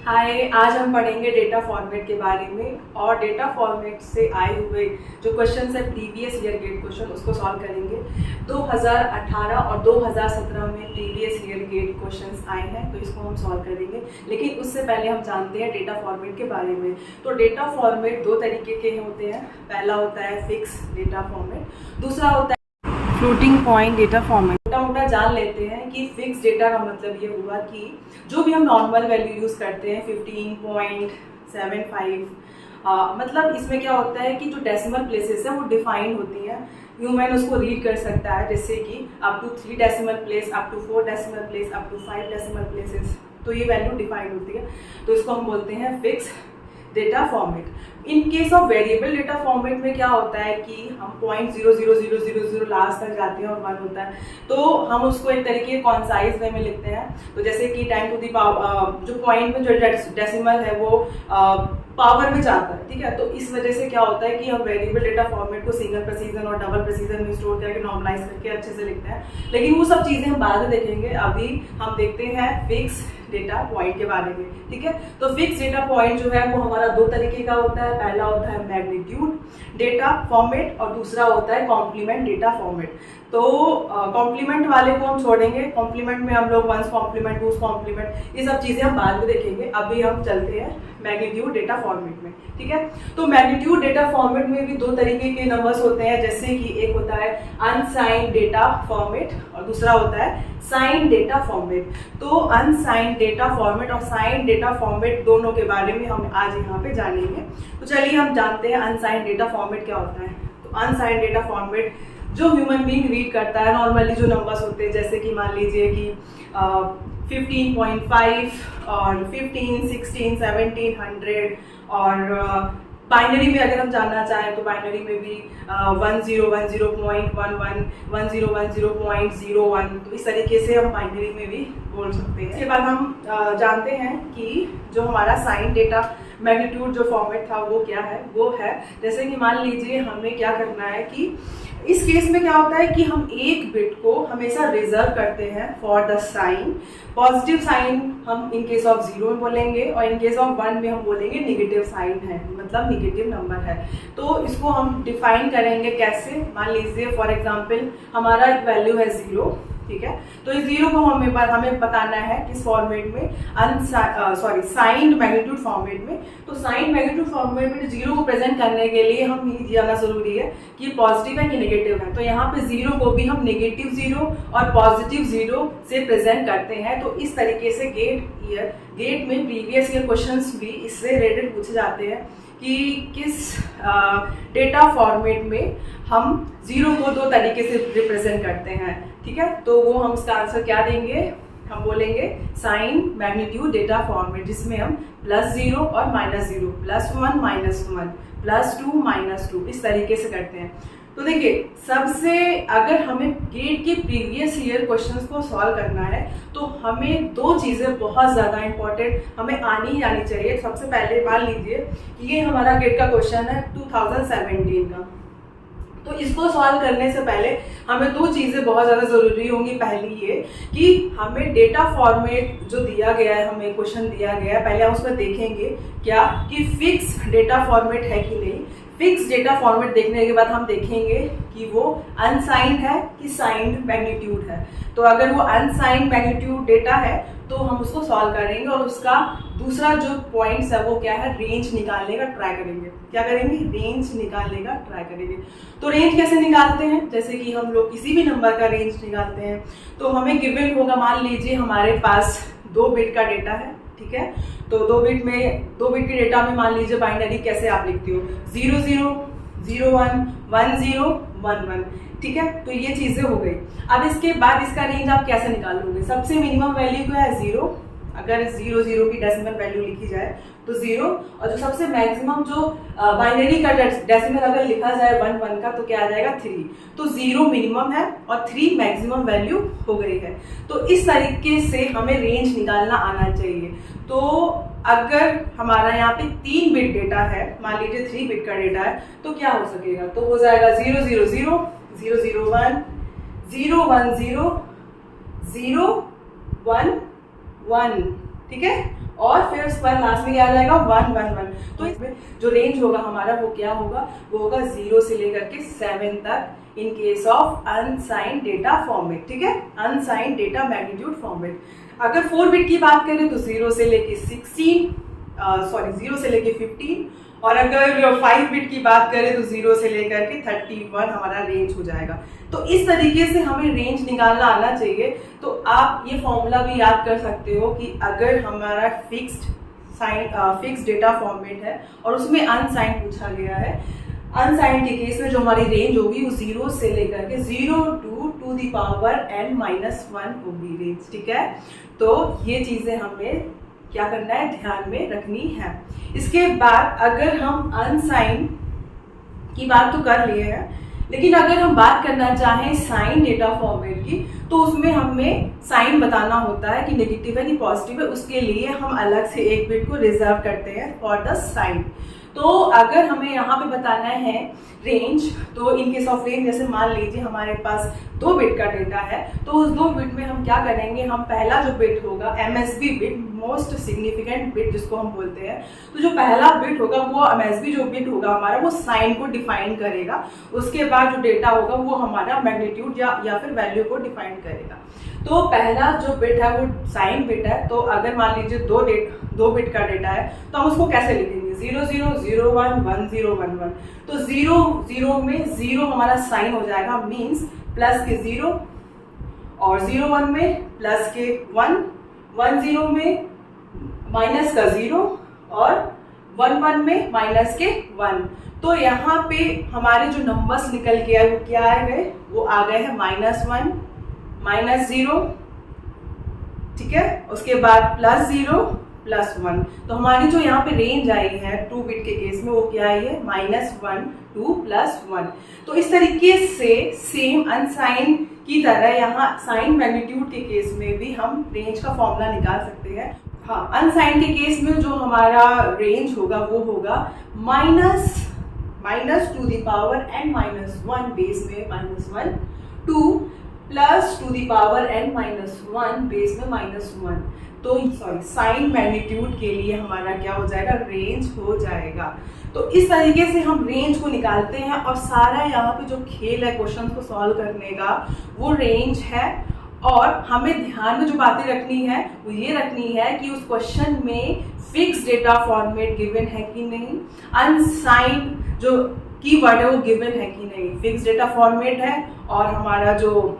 हाय, आज हम पढ़ेंगे डेटा फॉर्मेट के बारे में और डेटा फॉर्मेट से आए हुए जो क्वेश्चन है प्रीवियस ईयर गेट क्वेश्चन उसको सॉल्व करेंगे। 2018 और 2017 में प्रीवियस ईयर गेट क्वेश्चंस आए हैं तो इसको हम सॉल्व करेंगे। लेकिन उससे पहले हम जानते हैं डेटा फॉर्मेट के बारे में। तो डेटा फॉर्मेट दो तरीके के होते हैं। पहला होता है फिक्स डेटा फॉर्मेट, दूसरा होता है फ्लोटिंग पॉइंट डेटा फॉर्मेट। मोटा मोटा जान लेते हैं कि फिक्स डेटा का मतलब ये हुआ कि जो भी हम नॉर्मल वैल्यू यूज़ करते हैं 15.75, मतलब इसमें क्या होता है कि जो डेसिमल प्लेसेस है वो डिफाइन होती है। ह्यूमन उसको रीड कर सकता है, जैसे कि up to 3 decimal place, up to 4 decimal place, up to 5 decimal places, तो ये वैल्यू डिफाइन होती है। तो इसको हम बोलते हैं fix data format. In case of variable data format में क्या होता है कि हम 0.00000 लास्ट तक जाते हैं और 1 होता है, तो हम उसको एक तरीके कॉन्साइज वे में लिखते हैं। तो जैसे कि 10 टू दी पावर, जो पॉइंट में जो डेसिमल है वो पावर में जाता है, ठीक है। तो इस वजह से क्या होता है कि हम वेरिएबल डेटा फॉर्मेट को सिंगल प्रेसिजन और डबल प्रेसिजन में स्टोर करके नॉर्मलाइज करके अच्छे से लिखते हैं। लेकिन वो सब चीज़ें हम बाद में देखेंगे। अभी हम देखते हैं फिक्स डेटा पॉइंट के बारे में, ठीक है। तो फिक्स डेटा पॉइंट जो है वो हमारा दो तरीके का होता है। पहला होता है मैग्नीट्यूड डेटा फॉर्मेट और दूसरा होता है कॉम्प्लीमेंट डेटा फॉर्मेट। तो कॉम्प्लीमेंट वाले को हम छोड़ेंगे। कॉम्प्लीमेंट में हम लोग वंस कॉम्प्लीमेंट, टूस कॉम्प्लीमेंट, ये सब चीज़ें हम बाद में देखेंगे। अभी हम चलते हैं मैग्नीट्यूड डेटा फॉर्मेट में, ठीक है। तो मैग्नीट्यूड डेटा फॉर्मेट में भी दो तरीके के नंबर्स होते हैं, जैसे कि एक होता है अनसाइंड डेटा फॉर्मेट और दूसरा होता है साइन डेटा फॉर्मेट। तो अनसाइंड डेटा फॉर्मेट और साइन डेटा फॉर्मेट दोनों के बारे में हम आज यहाँ पे जानेंगे। तो चलिए हम जानते हैं अनसाइंड डेटा फॉर्मेट क्या होता है। तो अनसाइंड डेटा फॉर्मेट जो ह्यूमन बीइंग रीड करता है, नॉर्मली जो नंबर्स होते हैं, जैसे कि मान लीजिए कि 15.5 और 15, 16, 17, 100 और बाइनरी में अगर हम जानना चाहें तो बाइनरी में भी 1010.11, 1010.01, तो इस तरीके से हम बाइनरी में भी बोल सकते हैं। इसके बाद हम जानते हैं कि जो हमारा साइन डेटा मैग्नीट्यूड जो फॉर्मेट था वो क्या है। वो है जैसे कि मान लीजिए हमें क्या करना है कि इस केस में क्या होता है कि हम एक बिट को हमेशा रिजर्व करते हैं for the sign. Positive sign हम इन केस ऑफ 0 में बोलेंगे और इन केस ऑफ 1 में हम बोलेंगे निगेटिव साइन है, मतलब निगेटिव नंबर है। तो इसको हम डिफाइन करेंगे कैसे। मान लीजिए फॉर एग्जांपल हमारा एक वैल्यू है 0, ठीक है। तो इस 0 को हमें बताना है किस फॉर्मेट में, साइंड मैग्नीट्यूड फॉर्मेट में। तो साइंड मैग्नीट्यूड फॉर्मेट में 0 को प्रेजेंट करने के लिए हम ये जाना जरूरी है कि पॉजिटिव है कि नेगेटिव है। तो यहाँ पे 0 को भी हम नेगेटिव 0 और पॉजिटिव 0 से प्रेजेंट करते हैं। तो इस तरीके से गेट में प्रीवियस ईयर क्वेश्चंस भी इससे रिलेटेड पूछे जाते हैं कि किस डेटा फॉर्मेट में हम 0 को दो तरीके से रिप्रेजेंट करते हैं, ठीक है। तो वो हम उसका आंसर क्या देंगे, हम बोलेंगे साइन मैग्नीट्यूड डेटा फॉर्मेट, जिसमें हम +0 और -0, +1 -1, +2 -2 इस तरीके से करते हैं। तो देखिए, सबसे अगर हमें गेट के प्रीवियस ईयर क्वेश्चंस को सॉल्व करना है तो हमें दो चीज़ें बहुत ज़्यादा इंपॉर्टेंट हमें आनी ही आनी चाहिए। सबसे पहले मान लीजिए कि ये हमारा गेट का क्वेश्चन है 2017 का। तो इसको सॉल्व करने से पहले हमें दो चीज़ें बहुत ज़्यादा ज़रूरी होंगी। पहली ये कि हमें डेटा फॉर्मेट जो दिया गया है, हमें क्वेश्चन दिया गया है, पहले हम उसमें देखेंगे क्या कि फिक्स डेटा फॉर्मेट है कि नहीं। फिक्स डेटा फॉर्मेट देखने के बाद हम देखेंगे कि वो अनसाइंड है कि साइंड मैग्नीट्यूड है। तो अगर वो अनसाइंड मैग्नीट्यूड डेटा है तो हम उसको सॉल्व करेंगे और उसका दूसरा जो पॉइंट्स है वो क्या है, रेंज निकालने का ट्राई करेंगे। क्या करेंगे, रेंज निकालने का ट्राई करेंगे। तो रेंज कैसे निकालते हैं, जैसे कि हम लोग किसी भी नंबर का रेंज निकालते हैं तो हमें गिवन होगा, मान लीजिए हमारे पास 2 बिट का डेटा है, ठीक है। तो 2 बिट के डेटा में मान लीजिए बाइनरी कैसे आप लिखते हो, 00, 01, 10, 11, ठीक है। तो ये चीजें हो गई। अब इसके बाद इसका रेंज आप कैसे निकालोगे। सबसे मिनिमम वैल्यू क्या है, 0। अगर 00 की डेसिमल वैल्यू लिखी जाए तो 0, और जो सबसे मैक्सिमम जो बाइनरी का डेसिमल अगर लिखा जाए 1 का तो क्या आ जाएगा, 3। तो 0 मिनिमम है और 3 मैक्सिमम वैल्यू हो गई है। तो इस तरीके से हमें रेंज निकालना आना चाहिए। तो अगर हमारा यहाँ पे 3 बिट डेटा है, मान लीजिए 3 बिट का डेटा है, तो क्या हो सकेगा, तो हो जाएगा 000, 001, 010, 011, ठीक है, और फिर उसके बाद लास्ट में क्या आ जाएगा 1 1 1। तो इसमें जो रेंज होगा हमारा वो क्या होगा, वो होगा 0 से लेकर के 7 तक in case of unsigned data format. ठीक है, अनसाइंड डेटा मैग्नीट्यूड फॉर्मेट। अगर 4 बिट की बात करें तो 0 से लेके 0 से लेके 15, और अगर 5 बिट की बात करें तो 0 से लेकर के 31 हमारा रेंज हो जाएगा। तो इस तरीके से हमें रेंज निकालना आना चाहिए। तो आप ये फॉर्मूला भी याद कर सकते हो कि अगर हमारा फिक्स्ड डेटा फॉर्मेट है और उसमें अनसाइंड पूछा गया है, अनसाइंड के केस में जो हमारी रेंज होगी वो 0 से लेकर के 0 to the power n-1 होगी रेंज। ठीक है, तो ये चीजें हमें क्या करना है, ध्यान में रखनी है। इसके बाद अगर हम अनसाइन की बात तो कर लिए हैं, लेकिन अगर हम बात करना चाहें साइन डेटा फॉर्मेट की, तो उसमें हमें साइन बताना होता है कि नेगेटिव है कि पॉजिटिव है। उसके लिए हम अलग से एक बिट को रिजर्व करते हैं फॉर द साइन। तो अगर हमें यहाँ पे बताना है रेंज, तो इन केस ऑफ रेंज जैसे मान लीजिए हमारे पास 2 बिट का डेटा है, तो उस 2 बिट में हम क्या करेंगे, हम पहला जो बिट होगा MSB bit, most significant bit जिसको हम बोलते हैं, तो जो पहला बिट होगा वो MSB जो बिट होगा हमारा वो साइन को डिफाइन करेगा। उसके बाद जो डेटा होगा वो हमारा मैग्नीट्यूड या फिर वैल्यू को डिफाइन करेगा। तो पहला जो बिट है वो साइन बिट है। तो अगर मान लीजिए 2 बिट का डेटा है तो हम उसको कैसे लिखेंगे, 0 0 0 1 1 0 1 1। तो 0 0 में 0 हमारा साइन हो जाएगा, मीन्स प्लस के 0, और 0 1 में प्लस के 1, 1 0 में माइनस का 0, और 1 1 में माइनस के 1। तो यहाँ पे हमारे जो नंबर्स निकल के आए वो क्या आ गए, वो आ गए हैं -1 -0। ठीक है, उसके बाद +0 +1। तो हमारी जो यहाँ पे रेंज आई है 2 बिट के केस में वो क्या आई है, -1 2 +1। तो इस तरीके से सेम अनसाइन की तरह यहाँ साइन मैग्नीट्यूड के केस में भी हम रेंज का फॉर्मूला निकाल सकते हैं। हाँ, अनसाइन के केस में जो हमारा रेंज होगा वो होगा minus two the power n-1 base में -1 to plus two the power n-1 base में -1। तो सॉरी, साइन मैग्नीट्यूड के लिए हमारा क्या हो जाएगा, रेंज हो जाएगा। तो इस तरीके से हम रेंज को निकालते हैं, और सारा यहाँ पे जो खेल है क्वेश्चन को सॉल्व करने का वो रेंज है। और हमें ध्यान में जो बातें रखनी है वो ये रखनी है कि उस क्वेश्चन में फिक्स डेटा फॉर्मेट गिवन है कि नहीं, अनसाइंड जो कीवर्ड है वो गिवन है कि नहीं। फिक्स डेटा फॉर्मेट है और हमारा जो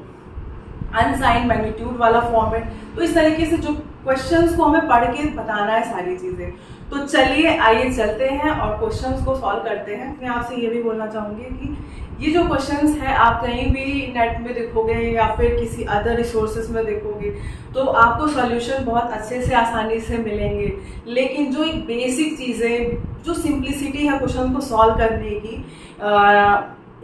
अनसाइंड मैग्नीट्यूड वाला फॉर्मेट। तो इस तरीके से जो क्वेश्चंस को हमें पढ़ के बताना है सारी चीजें। तो चलिए आइए चलते हैं और क्वेश्चंस को सॉल्व करते हैं। मैं आपसे ये भी बोलना चाहूँगी कि ये जो क्वेश्चंस है आप कहीं भी नेट में देखोगे या फिर किसी अदर रिसोर्सेज में देखोगे तो आपको सॉल्यूशन बहुत अच्छे से आसानी से मिलेंगे, लेकिन जो एक बेसिक चीज़ें, जो सिंप्लिसिटी है क्वेश्चन को सॉल्व करने की,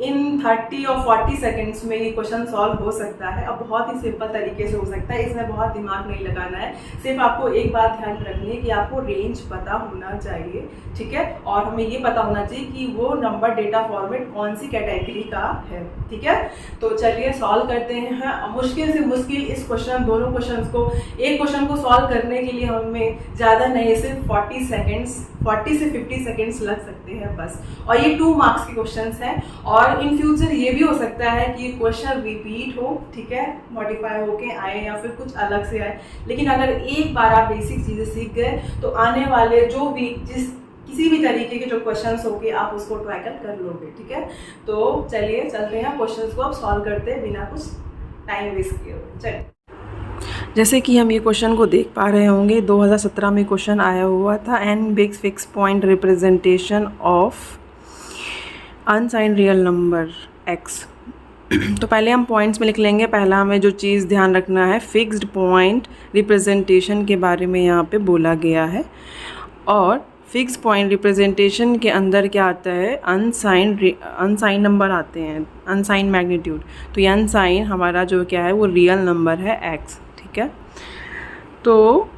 इन 30 और 40 सेकंड्स में ये क्वेश्चन सॉल्व हो सकता है। अब बहुत ही सिंपल तरीके से हो सकता है, इसमें बहुत दिमाग नहीं लगाना है। सिर्फ आपको एक बात ध्यान रखनी है कि आपको रेंज पता होना चाहिए, ठीक है, और हमें ये पता होना चाहिए कि वो नंबर डेटा फॉर्मेट कौन सी कैटेगरी का है, ठीक है। तो चलिए सॉल्व करते हैं। मुश्किल से मुश्किल इस क्वेश्चन, दोनों क्वेश्चन को, एक क्वेश्चन को सॉल्व करने के लिए हमें ज़्यादा नहीं, सिर्फ 40 से 50 सेकेंड्स लग सकते हैं बस। और ये 2 मार्क्स के क्वेश्चन हैं, और इन फ्यूचर ये भी हो सकता है कि क्वेश्चन रिपीट हो, ठीक है, मॉडिफाई होके आए या फिर कुछ अलग से आए। लेकिन अगर एक बार आप बेसिक चीज़ें सीख गए तो आने वाले जो भी किसी भी तरीके के जो क्वेश्चंस होंगे आप उसको टैकल कर लोगे, ठीक है। तो चलिए चलते हैं, क्वेश्चंस को अब सॉल्व करते हैं बिना कुछ टाइम वेस्ट किए हुए। चलिए, जैसे कि हम ये क्वेश्चन को देख पा रहे होंगे, 2017 में क्वेश्चन आया हुआ था, n big fix point representation of unsigned real number x। तो पहले हम पॉइंट्स में लिख लेंगे। पहला हमें जो चीज़ ध्यान रखना है, फिक्स्ड पॉइंट रिप्रेजेंटेशन के बारे में यहाँ पे बोला गया है, और फिक्स पॉइंट रिप्रेजेंटेशन के अंदर क्या आता है, अनसाइन नंबर आते हैं, अनसाइन मैग्नीट्यूड। तो ये अनसाइन हमारा जो क्या है वो रियल नंबर है x, ठीक है। तो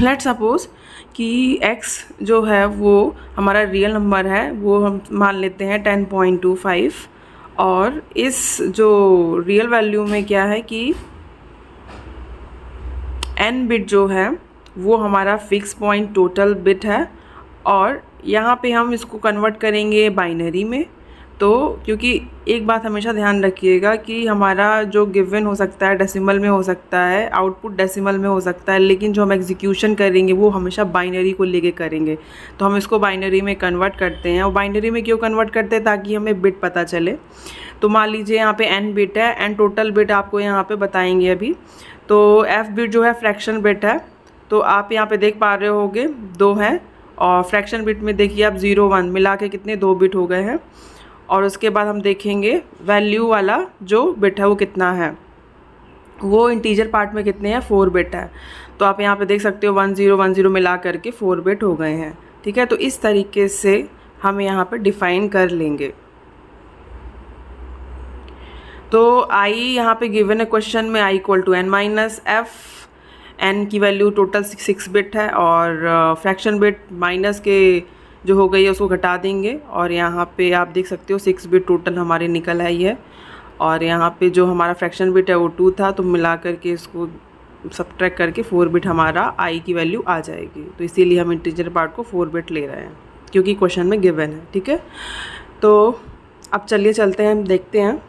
लेट्स सपोज कि x जो है वो हमारा रियल नंबर है, वो हम मान लेते हैं 10.25, और इस जो रियल वैल्यू में क्या है कि n बिट जो है वो हमारा फिक्स पॉइंट टोटल बिट है, और यहाँ पे हम इसको कन्वर्ट करेंगे बाइनरी में। तो क्योंकि एक बात हमेशा ध्यान रखिएगा कि हमारा जो गिवन हो सकता है डेसिमल में हो सकता है, आउटपुट डेसिमल में हो सकता है, लेकिन जो हम एग्जीक्यूशन करेंगे वो हमेशा बाइनरी को लेके करेंगे। तो हम इसको बाइनरी में कन्वर्ट करते हैं। और बाइनरी में क्यों कन्वर्ट करते हैं? ताकि हमें बिट पता चले। तो मान लीजिए यहाँ पे n बिट है, n टोटल बिट आपको यहाँ पे बताएंगे अभी। तो f बिट जो है फ्रैक्शन बिट है, तो आप यहाँ पे देख पा रहे होगे 2 हैं, और फ्रैक्शन बिट में देखिए आप 0 1 मिला के कितने 2 बिट हो गए हैं। और उसके बाद हम देखेंगे वैल्यू वाला जो बिट है वो कितना है, वो इंटीजर पार्ट में कितने हैं, 4 बिट है। तो आप यहाँ पे देख सकते हो 1 0 1 0 मिला करके 4 बिट हो गए हैं। ठीक है, तो इस तरीके से हम यहाँ पे डिफ़ाइन कर लेंगे। तो i यहाँ पे गिवन है क्वेश्चन में i = n-f, n की वैल्यू टोटल 6 बिट है, और फ्रैक्शन बिट माइनस के जो हो गई है उसको घटा देंगे, और यहाँ पे आप देख सकते हो 6 बिट टोटल हमारे निकल आई है। और यहाँ पे जो हमारा फ्रैक्शन बिट है वो 2 था, तो मिला करके इसको सब्ट्रैक्ट करके 4 बिट हमारा i की वैल्यू आ जाएगी। तो इसीलिए हम इंटीजर पार्ट को 4 बिट ले रहे हैं, क्योंकि क्वेश्चन में गिवन है। ठीक है, तो अब चलिए चलते हैं, देखते हैं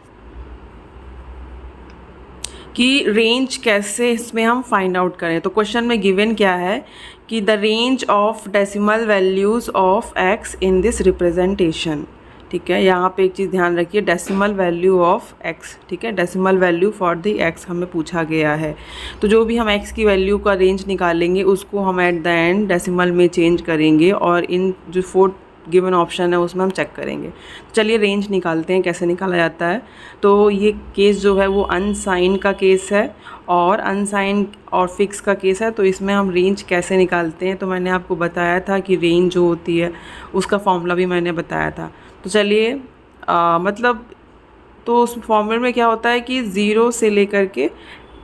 कि रेंज कैसे इसमें हम फाइंड आउट करें। तो क्वेश्चन में गिवन क्या है कि the range of decimal values of x in this representation. ठीक है, यहाँ पे एक चीज़ ध्यान रखिए, डेसिमल वैल्यू ऑफ x। ठीक है, decimal value for the x हमें पूछा गया है। तो जो भी हम x की वैल्यू का रेंज निकालेंगे उसको हम एट द एंड डेसिमल में चेंज करेंगे, और इन जो 4 गिवन ऑप्शन है उसमें हम चेक करेंगे। चलिए रेंज निकालते हैं, कैसे निकाला जाता है। तो ये केस जो है वो अनसाइन का केस है, और अनसाइन और फिक्स का केस है। तो इसमें हम रेंज कैसे निकालते हैं, तो मैंने आपको बताया था कि रेंज जो होती है उसका फॉर्मूला भी मैंने बताया था। तो चलिए मतलब तो उस फॉर्मूले में क्या होता है कि 0 से लेकर के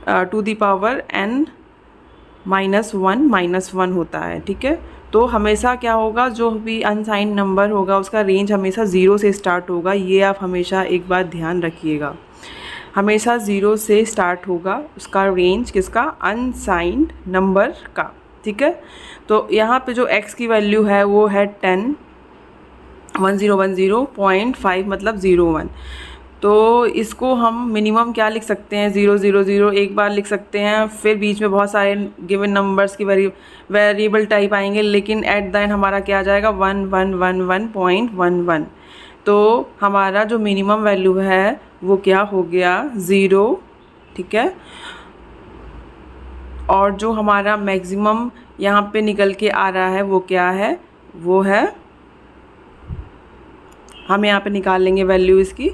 टू दी पावर n -1 होता है। ठीक है, तो हमेशा क्या होगा, जो भी अनसाइन नंबर होगा उसका रेंज हमेशा 0 से स्टार्ट होगा। ये आप हमेशा एक बात ध्यान रखिएगा, हमेशा 0 से स्टार्ट होगा उसका रेंज, किसका, अनसाइंड नंबर का। ठीक है, तो यहाँ पे जो x की वैल्यू है वो है 10 1010.5 मतलब 01। तो इसको हम मिनिमम क्या लिख सकते हैं, 0 0 0 एक बार लिख सकते हैं, फिर बीच में बहुत सारे गिवन नंबर्स की वेरिएबल टाइप आएंगे, लेकिन एट द एंड हमारा क्या आ जाएगा 1111.11। तो हमारा जो मिनिमम वैल्यू है वो क्या हो गया, 0। ठीक है, और जो हमारा मैक्सिमम यहाँ पे निकल के आ रहा है वो क्या है, वो है, हम यहाँ पे निकाल लेंगे वैल्यू इसकी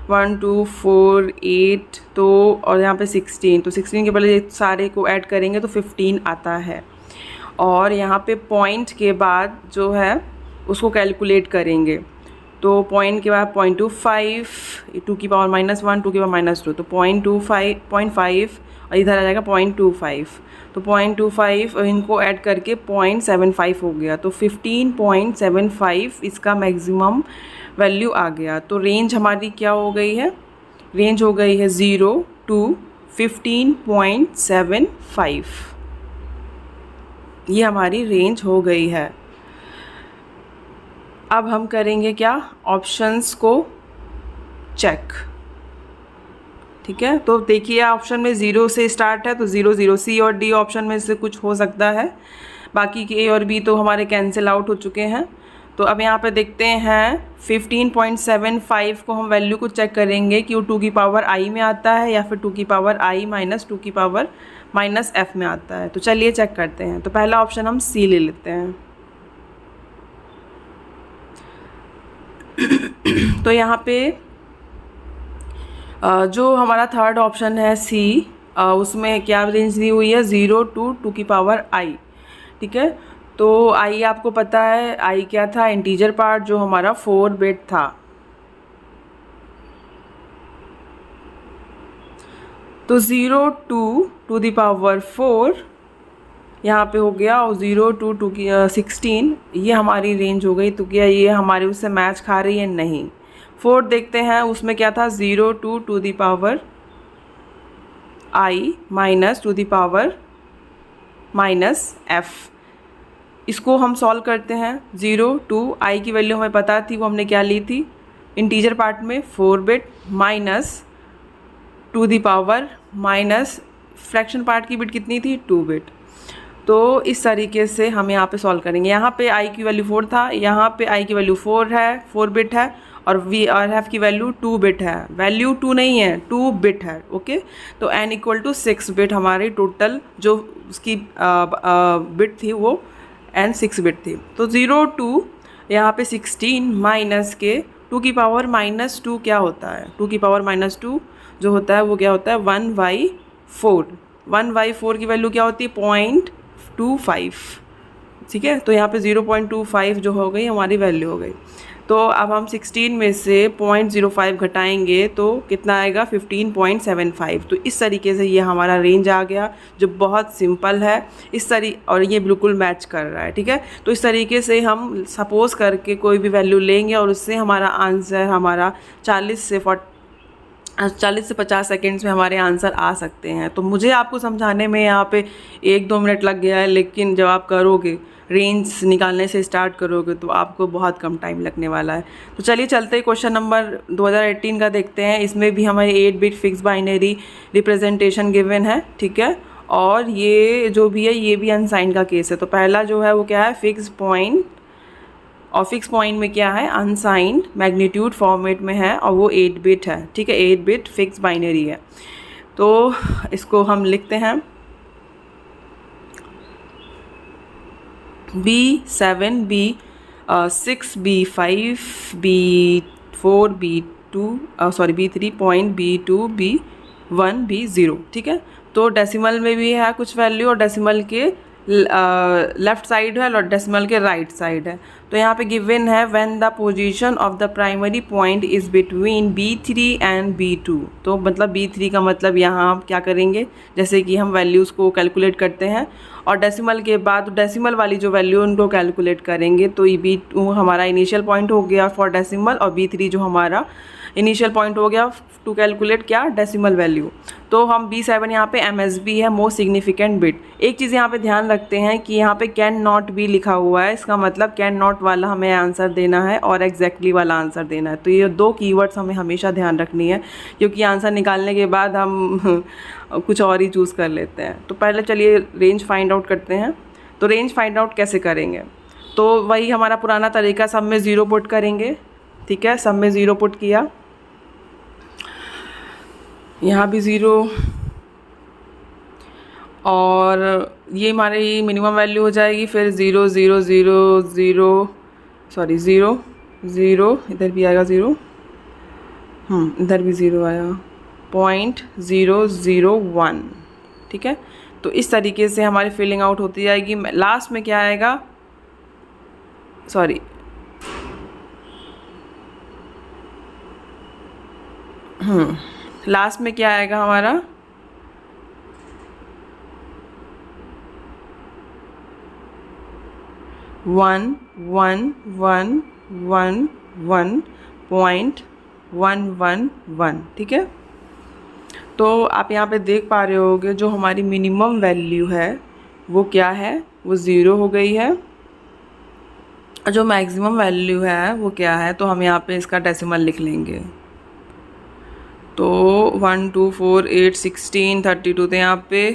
1 2 4 8, तो और यहाँ पे 16, तो 16 के पहले सारे को ऐड करेंगे तो 15 आता है। और यहाँ पे पॉइंट के बाद जो है उसको कैलकुलेट करेंगे, तो पॉइंट के बाद 0.25 2 की पावर -1 2 की पावर -2, तो 0.5 और इधर आ जाएगा 0.25, तो 0.25 और इनको ऐड करके 0.75 हो गया, तो 15.75 इसका मैक्सिमम वैल्यू आ गया। तो रेंज हमारी क्या हो गई है, रेंज हो गई है 0 to 15.75, ये हमारी रेंज हो गई है। अब हम करेंगे क्या, ऑप्शंस को चेक। ठीक है, तो देखिए ऑप्शन में 0 से स्टार्ट है, तो 0 0 सी और डी ऑप्शन में से कुछ हो सकता है, बाकी के ए और बी तो हमारे कैंसिल आउट हो चुके हैं। तो अब यहाँ पे देखते हैं 15.75 को हम वैल्यू को चेक करेंगे कि वो 2 की पावर i में आता है या फिर 2 की पावर i - 2 की पावर -f में आता है। तो चलिए चेक करते हैं। तो पहला ऑप्शन हम सी ले लेते हैं। तो यहाँ पे जो हमारा थर्ड ऑप्शन है सी, उसमें क्या रेंज दी हुई है, 0 to 2 की पावर i। ठीक है, तो i आपको पता है i क्या था, इंटीजर पार्ट जो हमारा 4 बिट था। तो 0 to 2 की पावर 4 यहाँ पे हो गया, और 0 to 2 की 16 ये हमारी रेंज हो गई। तो क्या ये हमारे उससे मैच खा रही है, नहीं। 4 देखते हैं, उसमें क्या था, 0 to 2 की पावर i - 2 की पावर माइनस एफ। इसको हम सॉल्व करते हैं। 0 टू आई की वैल्यू हमें पता थी, वो हमने क्या ली थी इंटीजर पार्ट में 4 bit minus two the power minus fraction part की बिट कितनी थी 2 बिट। तो इस तरीके से हम यहाँ पे सॉल्व करेंगे। यहाँ पे आई की वैल्यू 4 था, यहाँ पे आई की वैल्यू 4 है, 4 बिट है, और वी आर एफ की वैल्यू 2 बिट है। वैल्यू 2 नहीं है, 2 बिट है। ओके, तो एन इक्वल टू 6 बिट हमारी टोटल जो उसकी बिट थी वो एन 6 बिट थी। तो 0 टू यहाँ पे 16 माइनस के 2 की पावर माइनस 2 क्या होता है, 2 की पावर माइनस 2 जो होता है वो क्या होता है 1/4। 1/4 की वैल्यू क्या होती है 0.25। ठीक है, तो यहाँ पे 0.25 जो हो गई हमारी वैल्यू हो गई। तो अब हम 16 में से 0.05 घटाएंगे तो कितना आएगा 15.75। तो इस तरीके से ये हमारा रेंज आ गया जो बहुत सिंपल है और ये बिल्कुल मैच कर रहा है। ठीक है, तो इस तरीके से हम सपोज करके कोई भी वैल्यू लेंगे और उससे हमारा आंसर हमारा 40 से 50 सेकेंड्स में हमारे आंसर आ सकते हैं। तो मुझे आपको समझाने में यहाँ पे 1-2 मिनट लग गया है, लेकिन जब आप करोगे रेंज निकालने से स्टार्ट करोगे तो आपको बहुत कम टाइम लगने वाला है। तो चलिए चलते ही क्वेश्चन नंबर 2018 का देखते हैं। इसमें भी हमारे 8 bit fix binary representation given है। ठीक है, और ये जो भी है ये भी अनसाइंड का केस है। तो पहला जो है वो क्या है फिक्स पॉइंट, और फिक्स पॉइंट में क्या है अनसाइंड मैग्नीट्यूड फॉर्मेट में है और वो 8 बिट है। ठीक है, 8 बिट फिक्स बाइनरी है। तो इसको हम लिखते हैं B7 B6 B5 B4 B3 point B2 B1 B0। ठीक है, तो डेसिमल में भी है कुछ वैल्यू और डेसिमल के लेफ्ट साइड है और डेसिमल के राइट साइड है। तो यहाँ पे गिवन है when the position of the primary point is between B3 and B2। तो मतलब B3 का मतलब यहाँ आप क्या करेंगे जैसे कि हम वैल्यूज़ को कैलकुलेट करते हैं और डेसिमल के बाद डेसिमल वाली जो वैल्यू उनको कैलकुलेट करेंगे। तो ये B2 हमारा इनिशियल पॉइंट हो गया फॉर डेसिमल और B3 जो हमारा इनिशियल पॉइंट हो गया टू कैलकुलेट क्या डेसिमल वैल्यू। तो हम B7 यहाँ पे MSB है मोस्ट सिग्निफिकेंट बिट। एक चीज़ यहाँ पे ध्यान रखते हैं कि यहाँ पे कैन नॉट बी लिखा हुआ है, इसका मतलब कैन नॉट वाला हमें आंसर देना है और एग्जैक्टली वाला आंसर देना है। तो ये 2 कीवर्ड्स हमें हमेशा ध्यान रखनी है क्योंकि आंसर निकालने के बाद हम कुछ और ही चूज़ कर लेते हैं। तो पहले चलिए रेंज फाइंड आउट करते हैं। तो रेंज फाइंड आउट कैसे करेंगे, तो वही हमारा पुराना तरीका, सब में 0 पुट करेंगे। ठीक है, सब में 0 पुट किया, यहाँ भी 0 और ये हमारी मिनिमम वैल्यू हो जाएगी। फिर 0 0 0 0 सॉरी 0 0 इधर भी आएगा 0, इधर भी 0 आया 0.001। ठीक है, तो इस तरीके से हमारी फिलिंग आउट होती जाएगी। लास्ट में क्या आएगा लास्ट में क्या आएगा हमारा 11111.111। ठीक है, तो आप यहाँ पे देख पा रहे होगे जो हमारी मिनिमम वैल्यू है वो क्या है, वो 0 हो गई है। और जो मैक्सिमम वैल्यू है वो क्या है, तो हम यहाँ पे इसका डेसिमल लिख लेंगे। तो 1 2 4 8 16 32, तो यहाँ पे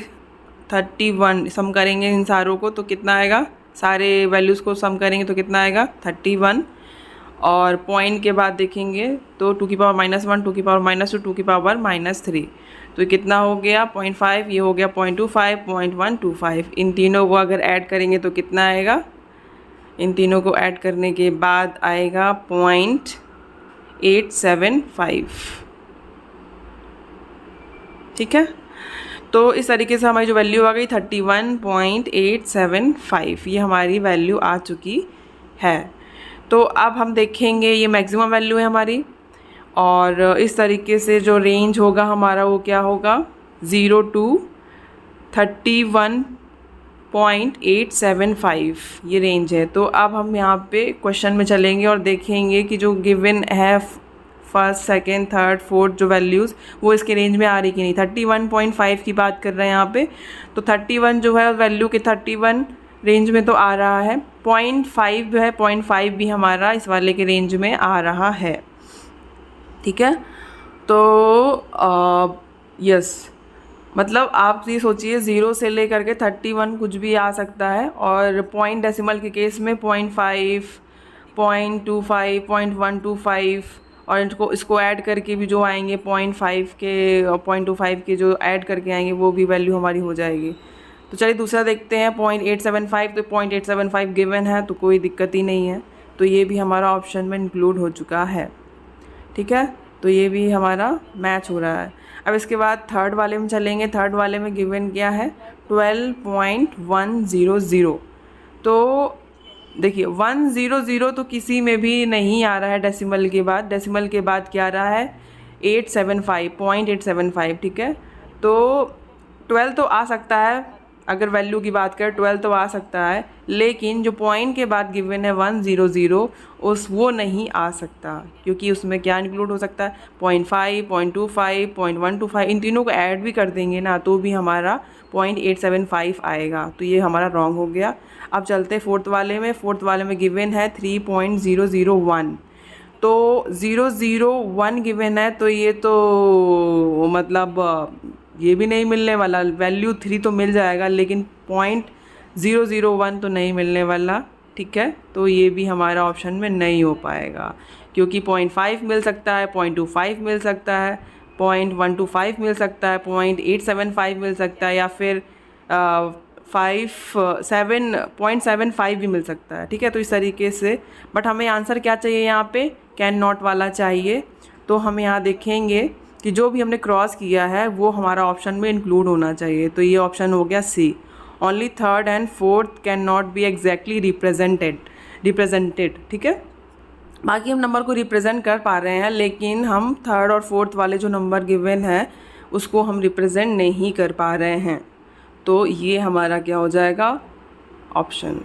31 सम करेंगे इन सारों को तो कितना आएगा, सारे वैल्यूज़ को सम करेंगे तो कितना आएगा 31। और पॉइंट के बाद देखेंगे तो 2 की पावर -1 2 की पावर -2 2 की पावर -3, तो कितना हो गया 0.5, ये हो गया 0.25 0.125। इन तीनों को अगर ऐड करेंगे तो कितना आएगा, इन तीनों को ऐड करने के बाद आएगा 0.875। ठीक है, तो इस तरीके से हमारी जो वैल्यू आ गई 31.875, ये हमारी वैल्यू आ चुकी है। तो अब हम देखेंगे ये मैक्सिमम वैल्यू है हमारी, और इस तरीके से जो रेंज होगा हमारा वो क्या होगा 0 to 31.875, ये रेंज है। तो अब हम यहाँ पे क्वेश्चन में चलेंगे और देखेंगे कि जो गिवन है फर्स्ट, सेकेंड, थर्ड, फोर्थ जो वैल्यूज़ वो इसके रेंज में आ रही कि नहीं। 31.5 की बात कर रहे हैं यहाँ पे, तो 31 जो है वैल्यू के 31 रेंज में तो आ रहा है। 0.5 जो है 0.5 भी हमारा इस वाले के रेंज में आ रहा है, ठीक है। तो यस, मतलब आप ये सोचिए 0 से लेकर के 31 कुछ भी आ सकता है, और पॉइंट डेसिमल के केस में 0.5, 0.25, 0.125 और इसको ऐड करके भी जो आएंगे 0.5 के और 0.25 के जो ऐड करके आएंगे वो भी वैल्यू हमारी हो जाएगी। तो चलिए दूसरा देखते हैं 0.875। तो 0.875 गिवन है तो कोई दिक्कत ही नहीं है, तो ये भी हमारा ऑप्शन में इंक्लूड हो चुका है, ठीक है। तो ये भी हमारा मैच हो रहा है। अब इसके बाद थर्ड वाले में चलेंगे। थर्ड वाले में गिवन क्या है 12.100। तो देखिए 100 तो किसी में भी नहीं आ रहा है डेसिमल के बाद। डेसिमल के बाद क्या आ रहा है 0.875, ठीक है। तो 12 तो आ सकता है, अगर वैल्यू की बात करें 12 तो आ सकता है, लेकिन जो पॉइंट के बाद गिवन है 100 वो नहीं आ सकता, क्योंकि उसमें क्या इंक्लूड हो सकता है 0.5, 0.25, 0.125, इन तीनों को ऐड भी कर देंगे ना तो भी हमारा 0.875 आएगा। तो ये हमारा रॉन्ग हो गया। अब चलते हैं फोर्थ वाले में। फोर्थ वाले में गिवन है 3.001। तो 001 गिवन है, तो ये तो मतलब ये भी नहीं मिलने वाला। वैल्यू 3 तो मिल जाएगा, लेकिन 0.001 तो नहीं मिलने वाला, ठीक है। तो ये भी हमारा ऑप्शन में नहीं हो पाएगा, क्योंकि 0.5 मिल सकता है, 0.25 मिल सकता है, 0.125 मिल सकता है, 0.875 मिल सकता है, या फिर 0.75 भी मिल सकता है, ठीक है। तो इस तरीके से, बट हमें आंसर क्या चाहिए यहाँ पे, कैन नॉट वाला चाहिए। तो हम यहाँ देखेंगे कि जो भी हमने क्रॉस किया है वो हमारा ऑप्शन में इंक्लूड होना चाहिए। तो ये ऑप्शन हो गया C. Only third and fourth can not be exactly represented, ठीक है। बाकी हम नंबर को रिप्रेजेंट कर पा रहे हैं, लेकिन हम थर्ड और फोर्थ वाले जो नंबर गिवन है उसको हम रिप्रेजेंट नहीं कर पा रहे हैं। तो ये हमारा क्या हो जाएगा ऑप्शन